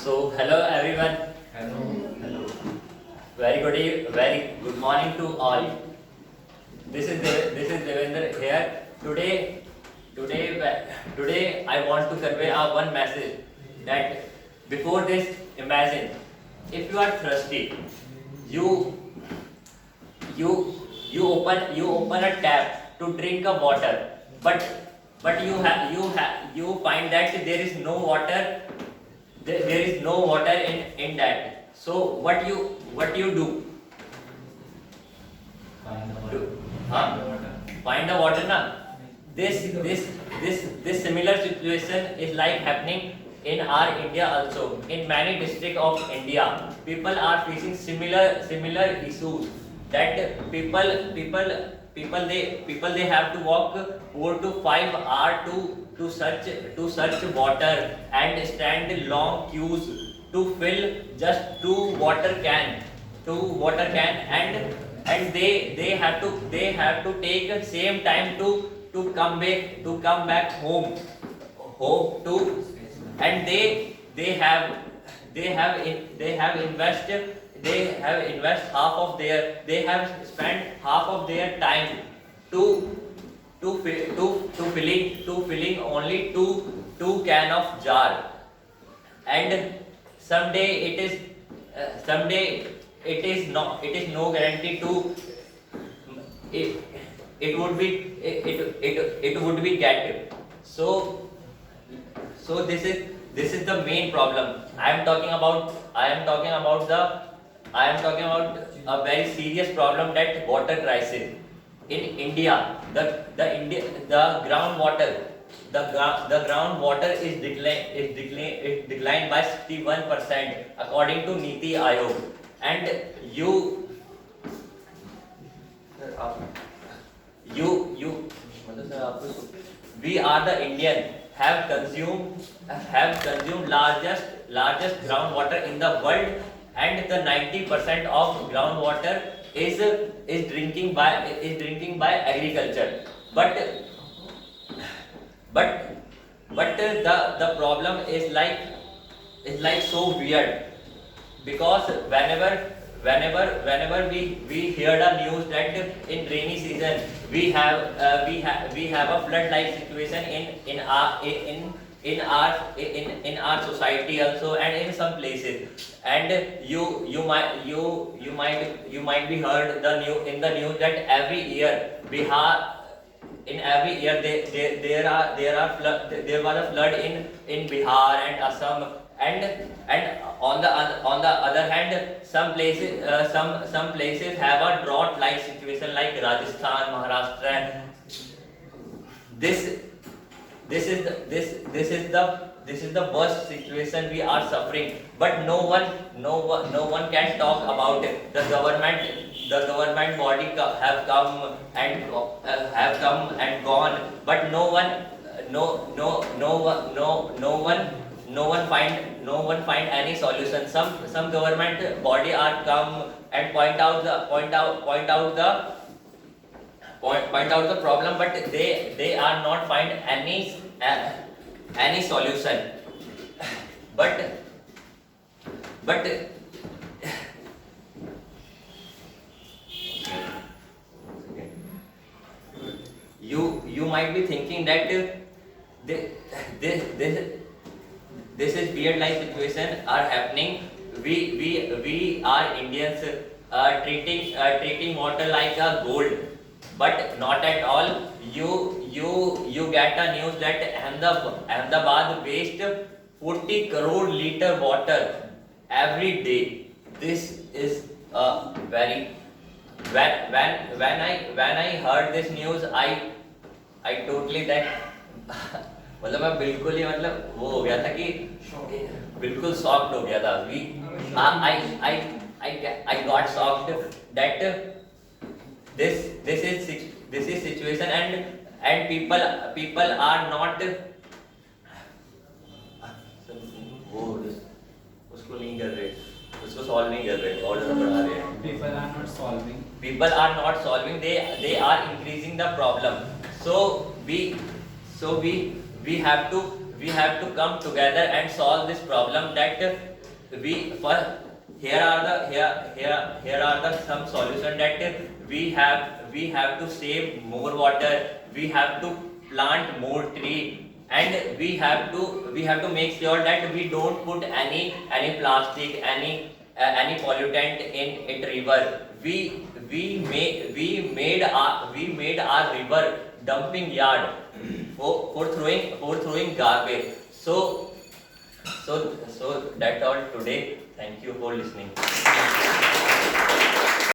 Hello everyone. Hello. Hello. Very good morning to all. This is Devendra here. Today I want to convey our one message that before this, imagine if you are thirsty, you you you open a tap to drink a water, but you find that there is no water in that. So what you do? Find the Do water. huh? Find the water. Find the water na. This similar situation is like happening in our India also. In many districts of India, people are facing similar issues. That people they have to walk 4 to 5 hours to search water and stand long queues to fill just two water can and they have to take same time to come back home to and they have invest half of their they have spent half of their time to to filling only two can of jar, and someday someday it is no guarantee to it would be it would be get. So this is the main problem. I am talking about a very serious problem, that water crisis in India. The groundwater the groundwater is declined by 61% according to Niti Aayog. And you you we are the Indian have consumed largest groundwater in the world, and the 90% of groundwater is drinking by agriculture. But but but the problem is like so weird, because whenever we hear the news that in rainy season we have a flood like situation in our society also, and in some places. And you might be heard the news that every year Bihar in every year there was a flood in Bihar and Assam. And on the other hand, some places have a drought like situation like Rajasthan, Maharashtra. This is the worst situation we are suffering, but no one can talk about it. The government body have come and gone, but no one find any solution. Some government body are come and point out the problem, but they are not find any solution. But but you might be thinking that this this is weird like situation are happening. We are Indians treating water like a gold, but not at all. You get a news that Ahmedabad waste 40 crore liter water every day. This is a very when I heard this news, I totally that मतलब मैं बिल्कुल ही मतलब वो हो गया था कि बिल्कुल शॉक्ड हो गया था. I got shocked that this is situation, and people are not वो उसको नहीं कर रहे, उसको सॉल्व नहीं कर रहे और ज़्यादा बढ़ा रहे हैं. People are not solving. People are not solving, they are increasing the problem. So we have to we have to come together and solve this problem. That we for here are the some solution that we have to save more water, we have to plant more tree, and we have to make sure that we don't put any plastic, any pollutant in river. We made our river dumping yard for throwing garbage. So that's all today. Thank you for listening.